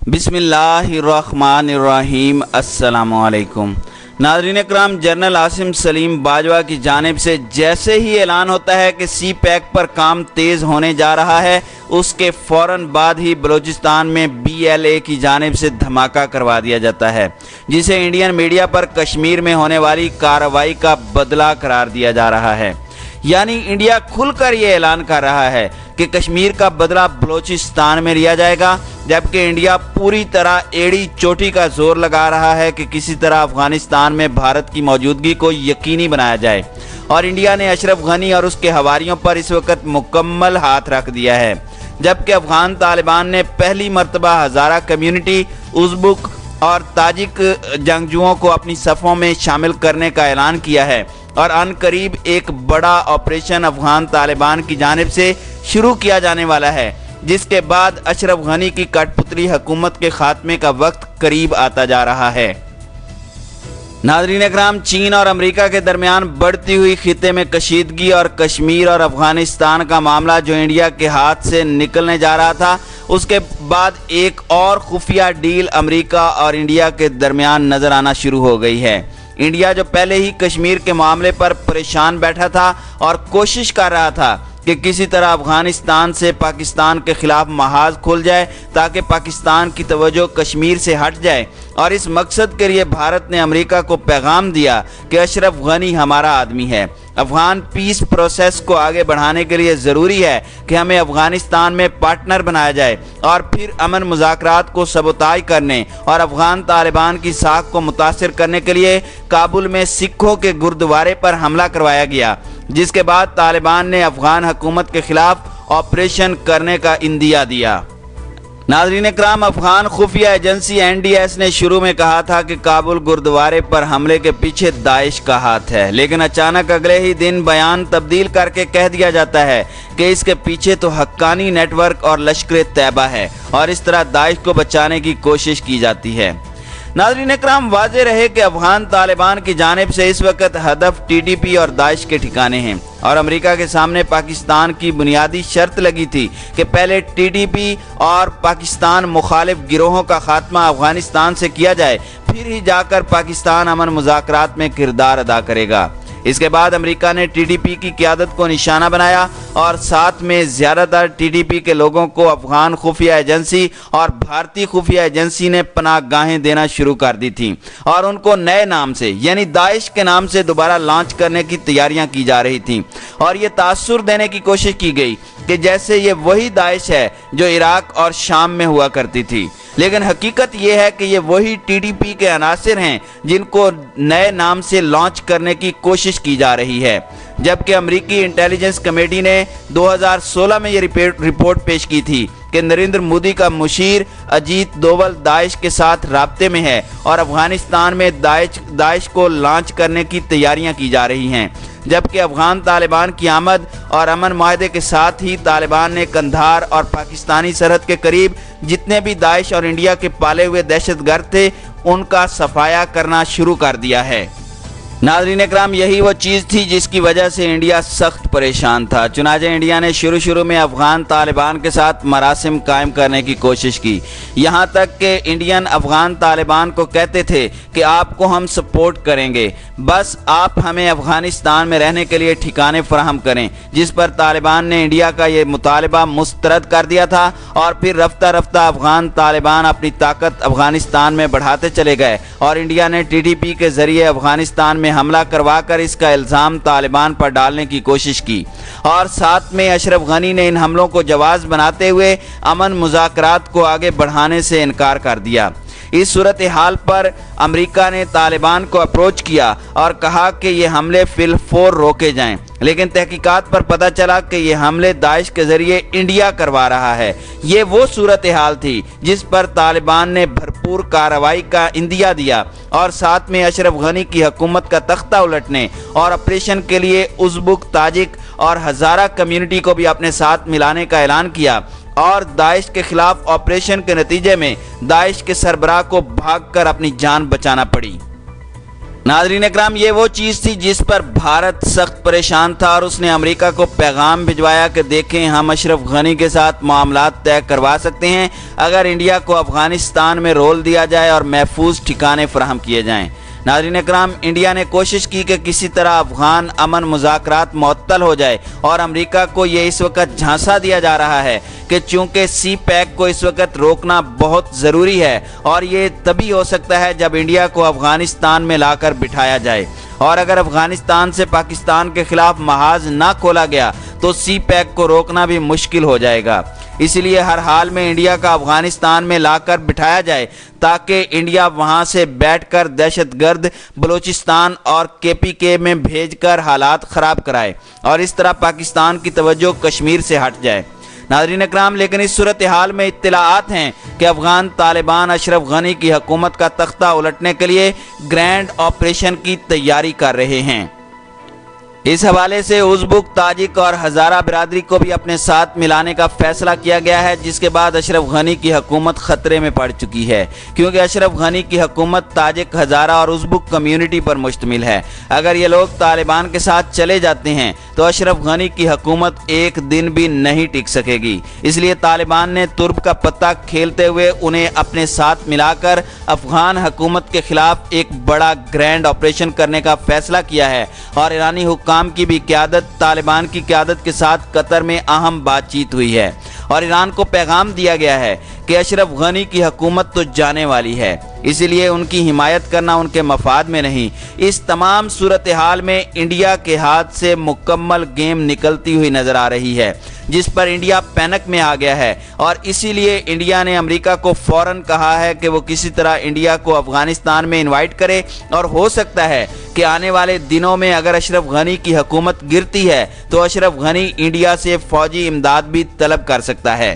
बिस्मिल्लाहिर्रहमानिर्रहीम। अस्सलामुअलैकुम नाज़रीन इकराम, जनरल आसिम सलीम बाजवा की जानिब से जैसे ही ऐलान होता है कि सी पैक पर काम तेज़ होने जा रहा है, उसके फ़ौरन बाद ही बलूचिस्तान में BLA की जानिब से धमाका करवा दिया जाता है, जिसे इंडियन मीडिया पर कश्मीर में होने वाली कार्रवाई का बदला करार दिया जा रहा है। यानी इंडिया खुलकर ये ऐलान कर रहा है कि कश्मीर का बदला बलूचिस्तान में लिया जाएगा, जबकि इंडिया पूरी तरह एड़ी चोटी का जोर लगा रहा है कि किसी तरह अफगानिस्तान में भारत की मौजूदगी को यकीनी बनाया जाए। और इंडिया ने अशरफ गनी और उसके हवारियों पर इस वक्त मुकम्मल हाथ रख दिया है, जबकि अफगान तालिबान ने पहली मरतबा हज़ारा कम्युनिटी, उज़्बुक और ताजिक जंगजुओं को अपनी सफ़ों में शामिल करने का ऐलान किया है। और अनकरीब एक बड़ा ऑपरेशन अफगान तालिबान की जानिब से शुरू किया जाने वाला है, जिसके बाद अशरफ गनी की कठपुतली हुकूमत के खात्मे का वक्त करीब आता जा रहा है। नाज़रीन इकराम, चीन और अमेरिका के दरमियान बढ़ती हुई खिते में कशीदगी और कश्मीर और अफगानिस्तान का मामला जो इंडिया के हाथ से निकलने जा रहा था, उसके बाद एक और खुफिया डील अमेरिका और इंडिया के दरमियान नजर आना शुरू हो गई है। इंडिया जो पहले ही कश्मीर के मामले पर परेशान बैठा था और कोशिश कर रहा था कि किसी तरह अफगानिस्तान से पाकिस्तान के खिलाफ महाज खुल जाए ताकि पाकिस्तान की तवज्जो कश्मीर से हट जाए, और इस मकसद के लिए भारत ने अमेरिका को पैगाम दिया कि अशरफ गनी हमारा आदमी है। अफगान पीस प्रोसेस को आगे बढ़ाने के लिए ज़रूरी है कि हमें अफगानिस्तान में पार्टनर बनाया जाए और फिर अमन मुज़ाकरात को सबोताज करने और अफगान तालिबान की साख को मुतासिर करने के लिए काबुल में सिखों के गुरुद्वारे पर हमला करवाया गया, जिसके बाद तालिबान ने अफगान हुकूमत के खिलाफ ऑपरेशन करने का इंदिया दिया। नाज़रीन इकराम, अफगान खुफिया एजेंसी NDS ने शुरू में कहा था कि काबुल गुरुद्वारे पर हमले के पीछे दाइश का हाथ है, लेकिन अचानक अगले ही दिन बयान तब्दील करके कह दिया जाता है कि इसके पीछे तो हक्कानी नेटवर्क और लश्कर तैयबा है, और इस तरह दाइश को बचाने की कोशिश की जाती है। नाज़रीन इकराम, वाज़ेह रहे कि अफगान तालिबान की जानिब से इस वक्त हदफ TTP और दाइश के ठिकाने हैं, और अमेरिका के सामने पाकिस्तान की बुनियादी शर्त लगी थी कि पहले TTP और पाकिस्तान मुखालिफ गिरोहों का खात्मा अफगानिस्तान से किया जाए, फिर ही जाकर पाकिस्तान अमन मुज़ाकरात में किरदार अदा करेगा। इसके बाद अमेरिका ने TTP की क़यादत को निशाना बनाया और साथ में ज़्यादातर TTP के लोगों को अफगान खुफिया एजेंसी और भारतीय खुफिया एजेंसी ने पनाहगाहें देना शुरू कर दी थी, और उनको नए नाम से यानी दाइश के नाम से दोबारा लॉन्च करने की तैयारियां की जा रही थी, और ये तासुर देने की कोशिश की गई कि जैसे ये वही दाइश है जो इराक और शाम में हुआ करती थी। लेकिन हकीकत यह है कि ये वही TTP के अनासिर हैं जिनको नए नाम से लॉन्च करने की कोशिश की जा रही है, जबकि अमेरिकी इंटेलिजेंस कमेटी ने 2016 में ये रिपोर्ट पेश की थी कि नरेंद्र मोदी का मुशीर अजीत डोवल दाइश के साथ राब्ते में है और अफगानिस्तान में दाइश को लॉन्च करने की तैयारियां की जा रही हैं। जबकि अफगान तालिबान की आमद और अमन माहदे के साथ ही तालिबान ने कंधार और पाकिस्तानी सरहद के करीब जितने भी दाइश और इंडिया के पाले हुए दहशतगर्द थे, उनका सफाया करना शुरू कर दिया है। नाज़रीन इकराम, यही वो चीज़ थी जिसकी वजह से इंडिया सख्त परेशान था। चुनांचे इंडिया ने शुरू में अफगान तालिबान के साथ मरासिम कायम करने की कोशिश की, यहाँ तक कि इंडियन अफगान तालिबान को कहते थे कि आपको हम सपोर्ट करेंगे, बस आप हमें अफगानिस्तान में रहने के लिए ठिकाने फराहम करें, जिस पर तालिबान ने इंडिया का ये मुतालबा मुस्तरद कर दिया था। और फिर रफ्ता रफ्ता अफगान तालिबान अपनी ताकत अफगानिस्तान में बढ़ाते चले गए, और इंडिया ने TTP के ज़रिए अफगानिस्तान में हमला करवाकर इसका इल्ज़ाम तालिबान पर डालने की कोशिश की, और साथ में अशरफ गनी ने इन हमलों को जवाज बनाते हुए अमन मुज़ाकरात को आगे बढ़ाने से इनकार कर दिया। इस सूरत हाल पर अमेरिका ने तालिबान को अप्रोच किया और कहा कि ये हमले फिलफौर रोके जाएं, लेकिन तहकीकात पर पता चला कि ये हमले दाइश के ज़रिए इंडिया करवा रहा है। ये वो सूरत हाल थी जिस पर तालिबान ने भरपूर कार्रवाई का इंदिया दिया, और साथ में अशरफ गनी की हुकूमत का तख्ता उलटने और ऑपरेशन के लिए उज़्बुक, ताजिक और हज़ारा कम्युनिटी को भी अपने साथ मिलाने का ऐलान किया, और दाइश के खिलाफ ऑपरेशन के नतीजे में दाइश के सरबराह को भागकर अपनी जान बचाना पड़ी। नाज़रीन इकराम, ये वो चीज़ थी जिस पर भारत सख्त परेशान था और उसने अमेरिका को पैगाम भिजवाया कि देखें, हम अशरफ गनी के साथ मामलात तय करवा सकते हैं अगर इंडिया को अफगानिस्तान में रोल दिया जाए और महफूज ठिकाने फराहम किए जाएँ। नाज़रीन इकराम, इंडिया ने कोशिश की कि किसी तरह अफगान अमन मुज़ाकरात मुअत्तल हो जाए और अमेरिका को ये इस वक्त झांसा दिया जा रहा है कि चूंकि सी पैक को इस वक्त रोकना बहुत ज़रूरी है और ये तभी हो सकता है जब इंडिया को अफगानिस्तान में लाकर बिठाया जाए, और अगर अफगानिस्तान से पाकिस्तान के खिलाफ महाज ना खोला गया तो सी पैक को रोकना भी मुश्किल हो जाएगा। इसलिए हर हाल में इंडिया का अफगानिस्तान में लाकर बिठाया जाए ताकि इंडिया वहां से बैठकर दहशतगर्द बलूचिस्तान और केपीके में भेजकर हालात ख़राब कराए और इस तरह पाकिस्तान की तवज्जो कश्मीर से हट जाए। नाज़रीन इकराम, लेकिन इस सूरत हाल में इत्तलाआत हैं कि अफगान तालिबान अशरफ गनी की हुकूमत का तख्ता उलटने के लिए ग्रैंड ऑपरेशन की तैयारी कर रहे हैं। इस हवाले से उज़्बुक, ताजिक और हज़ारा बिरादरी को भी अपने साथ मिलाने का फैसला किया गया है, जिसके बाद अशरफ गनी की हुकूमत ख़तरे में पड़ चुकी है, क्योंकि अशरफ गनी की हुकूमत ताजिक, हज़ारा और उज़्बुक कम्यूनिटी पर मुश्तमिल है। अगर ये लोग तालिबान के साथ चले जाते हैं तो अशरफ गनी की हुकूमत एक दिन भी नहीं टिक सकेगी। इसलिए तालिबान ने तुर्ब का पत्ता खेलते हुए उन्हें अपने साथ मिलाकर अफगान हुकूमत के खिलाफ एक बड़ा ग्रैंड ऑपरेशन करने का फैसला किया है और ईरानी हुक्काम की भी क़यादत, तालिबान की क़यादत के साथ कतर में अहम बातचीत हुई है और ईरान को पैगाम दिया गया है कि अशरफ गनी की हुकूमत तो जाने वाली है, इसलिए उनकी हिमायत करना उनके मफाद में नहीं। इस तमाम सूरत हाल में इंडिया के हाथ से मुकम्मल गेम निकलती हुई नज़र आ रही है, जिस पर इंडिया पैनिक में आ गया है और इसीलिए इंडिया ने अमेरिका को फ़ौरन कहा है कि वो किसी तरह इंडिया को अफगानिस्तान में इनवाइट करे और हो सकता है कि आने वाले दिनों में अगर अशरफ गनी की हुकूमत गिरती है तो अशरफ गनी इंडिया से फ़ौजी इमदाद भी तलब कर सकता है।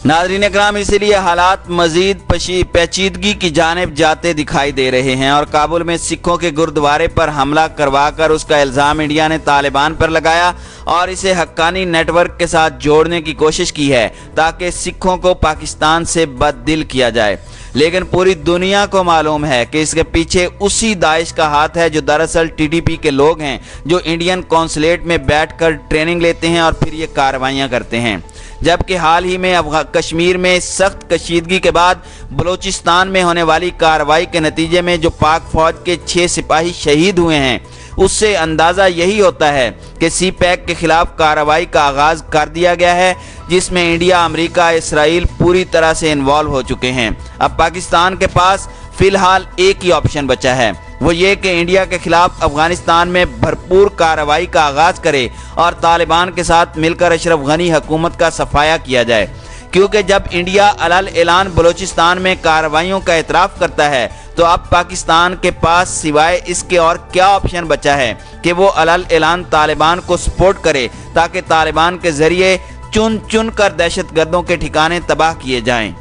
नाज़रीन इकराम, इसीलिए हालात मज़ीद पेचीदगी की जानिब जाते दिखाई दे रहे हैं और काबुल में सिखों के गुरुद्वारे पर हमला करवाकर उसका इल्ज़ाम इंडिया ने तालिबान पर लगाया और इसे हक्कानी नेटवर्क के साथ जोड़ने की कोशिश की है ताकि सिखों को पाकिस्तान से बददिल किया जाए। लेकिन पूरी दुनिया को मालूम है कि इसके पीछे उसी दाइश का हाथ है जो दरअसल टीटीपी के लोग हैं, जो इंडियन कौंसलेट में बैठकर ट्रेनिंग लेते हैं और फिर ये कार्रवाइयाँ करते हैं। जबकि हाल ही में कश्मीर में सख्त कशीदगी के बाद बलूचिस्तान में होने वाली कार्रवाई के नतीजे में जो पाक फौज के 6 सिपाही शहीद हुए हैं, उससे अंदाज़ा यही होता है कि सी पैक के खिलाफ कार्रवाई का आगाज़ कर दिया गया है, जिसमें इंडिया, अमेरिका, इसराइल पूरी तरह से इन्वॉल्व हो चुके हैं। अब पाकिस्तान के पास फ़िलहाल एक ही ऑप्शन बचा है, वो ये कि इंडिया के खिलाफ अफगानिस्तान में भरपूर कार्रवाई का आगाज़ करे और तालिबान के साथ मिलकर अशरफ गनी हुकूमत का सफाया किया जाए, क्योंकि जब इंडिया अलल ऐलान बलूचिस्तान में कार्रवाइयों का एतराफ़ करता है तो अब पाकिस्तान के पास सिवाय इसके और क्या ऑप्शन बचा है कि वो अलल ऐलान तालिबान को सपोर्ट करे ताकि तालिबान के ज़रिए चुन चुन कर दहशतगर्दों के ठिकाने तबाह किए जाएं।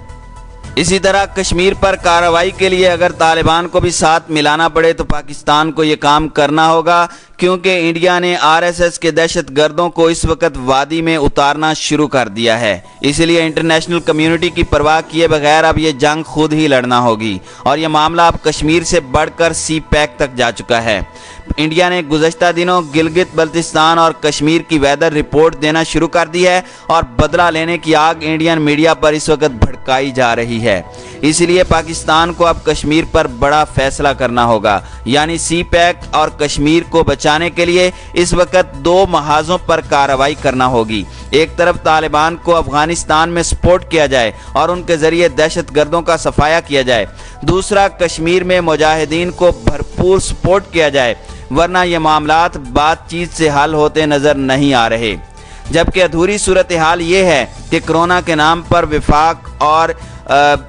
इसी तरह कश्मीर पर कार्रवाई के लिए अगर तालिबान को भी साथ मिलाना पड़े तो पाकिस्तान को ये काम करना होगा, क्योंकि इंडिया ने आरएसएस के दहशतगर्दों को इस वक्त वादी में उतारना शुरू कर दिया है। इसलिए इंटरनेशनल कम्युनिटी की परवाह किए बगैर अब ये जंग खुद ही लड़ना होगी और ये मामला अब कश्मीर से बढ़कर सी पैक तक जा चुका है। इंडिया ने गुज़श्ता दिनों गिलगित बल्तिस्तान और कश्मीर की वेदर रिपोर्ट देना शुरू कर दी है और बदला लेने की आग इंडियन मीडिया पर इस वक्त भड़काई जा रही है। इसलिए पाकिस्तान को अब कश्मीर पर बड़ा फैसला करना होगा, यानी सी पैक और कश्मीर को बचाने के लिए इस वक्त 2 महाजों पर कार्रवाई करना होगी। एक तरफ तालिबान को अफगानिस्तान में सपोर्ट किया जाए और उनके ज़रिए दहशतगर्दों का सफाया किया जाए, दूसरा कश्मीर में मुजाहिदीन को भरपूर सपोर्ट किया जाए, वरना ये मामलात बातचीत से हल होते नज़र नहीं आ रहे। जबकि अधूरी सूरत हाल ये है कि कोरोना के नाम पर विफाक और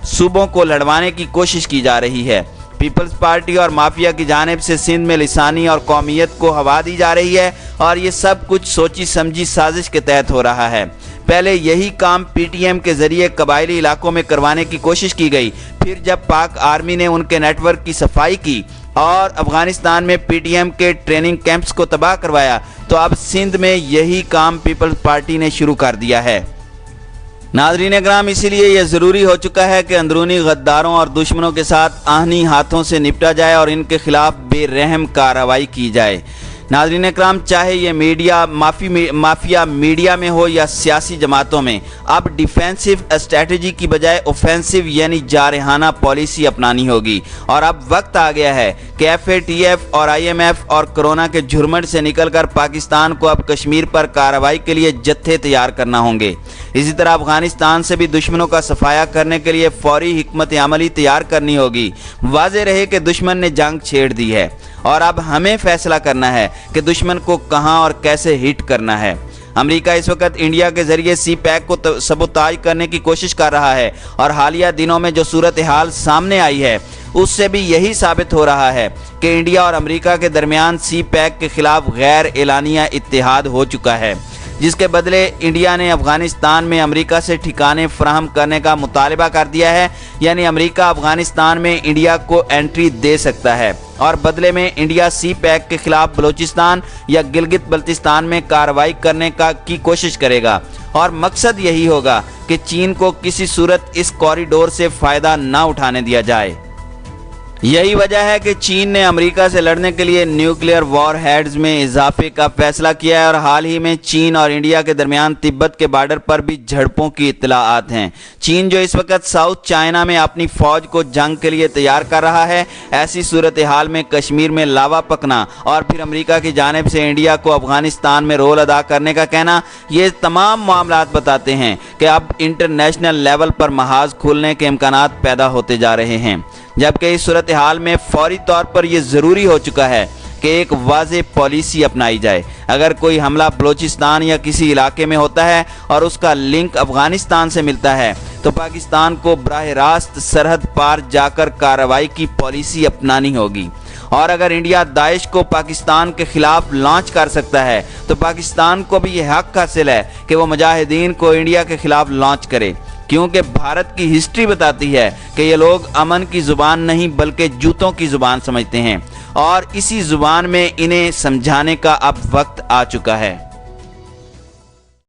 सूबों को लड़वाने की कोशिश की जा रही है। पीपल्स पार्टी और माफिया की जानिब से सिंध में लिसानी और कौमियत को हवा दी जा रही है और ये सब कुछ सोची समझी साजिश के तहत हो रहा है। पहले यही काम पीटीएम के ज़रिए कबायली इलाकों में करवाने की कोशिश की गई, फिर जब पाक आर्मी ने उनके नेटवर्क की सफाई की और अफगानिस्तान में पीटीएम के ट्रेनिंग कैंप्स को तबाह करवाया, तो अब सिंध में यही काम पीपल्स पार्टी ने शुरू कर दिया है। नाज़रीन इकराम, इसीलिए यह ज़रूरी हो चुका है कि अंदरूनी गद्दारों और दुश्मनों के साथ आहनी हाथों से निपटा जाए और इनके खिलाफ बेरहम कार्रवाई की जाए। नाज़रीन इकराम, चाहे ये माफिया मीडिया में हो या सियासी जमातों में, अब डिफेंसिव स्ट्रेटजी की बजाय ऑफेंसिव यानी जारहाना पॉलिसी अपनानी होगी। और अब वक्त आ गया है कि FATF और IMF और कोरोना के झुरमुट से निकलकर पाकिस्तान को अब कश्मीर पर कार्रवाई के लिए जत्थे तैयार करना होंगे। इसी तरह अफगानिस्तान से भी दुश्मनों का सफाया करने के लिए फौरी हिकमत अमली तैयार करनी होगी। वाज़ेह रहे कि दुश्मन ने जंग छेड़ दी है और अब हमें फैसला करना है कि दुश्मन को कहां और कैसे हिट करना है। अमेरिका इस वक्त इंडिया के जरिए CPEC को सबोताज करने की कोशिश कर रहा है और हालिया दिनों में जो सूरत हाल सामने आई है उससे भी यही साबित हो रहा है कि इंडिया और अमेरिका के दरमियान CPEC के खिलाफ गैर एलानिया इत्तेहाद हो चुका है, जिसके बदले इंडिया ने अफगानिस्तान में अमेरिका से ठिकाने फराहम करने का मुतालबा कर दिया है। यानी अमेरिका अफगानिस्तान में इंडिया को एंट्री दे सकता है और बदले में इंडिया CPEC के खिलाफ बलूचिस्तान या गिलगित बल्तिस्तान में कार्रवाई करने की कोशिश करेगा। और मकसद यही होगा कि चीन को किसी सूरत इस कॉरिडोर से फ़ायदा ना उठाने दिया जाए। यही वजह है कि चीन ने अमेरिका से लड़ने के लिए न्यूक्लियर वॉर हेड्स में इजाफे का फैसला किया है और हाल ही में चीन और इंडिया के दरमियान तिब्बत के बॉर्डर पर भी झड़पों की इत्तलाआत हैं। चीन जो इस वक्त साउथ चाइना में अपनी फौज को जंग के लिए तैयार कर रहा है, ऐसी सूरत हाल में कश्मीर में लावा पकना और फिर अमेरिका की जानिब से इंडिया को अफगानिस्तान में रोल अदा करने का कहना, ये तमाम मामलात बताते हैं कि अब इंटरनेशनल लेवल पर महाज खुलने के इम्कानात पैदा होते जा रहे हैं। जबकि इस सूरत हाल में फौरी तौर पर यह ज़रूरी हो चुका है कि एक वाज़ेह पॉलिसी अपनाई जाए। अगर कोई हमला बलूचिस्तान या किसी इलाके में होता है और उसका लिंक अफगानिस्तान से मिलता है तो पाकिस्तान को बराह रास्त सरहद पार जाकर कार्रवाई की पॉलिसी अपनानी होगी। और अगर इंडिया दाइश को पाकिस्तान के खिलाफ लॉन्च कर सकता है तो पाकिस्तान को भी यह हक हासिल है कि वो मुजाहिदीन को इंडिया के खिलाफ लॉन्च करे, क्योंकि भारत की हिस्ट्री बताती है कि ये लोग अमन की ज़ुबान नहीं बल्कि जूतों की ज़ुबान समझते हैं और इसी ज़ुबान में इन्हें समझाने का अब वक्त आ चुका है।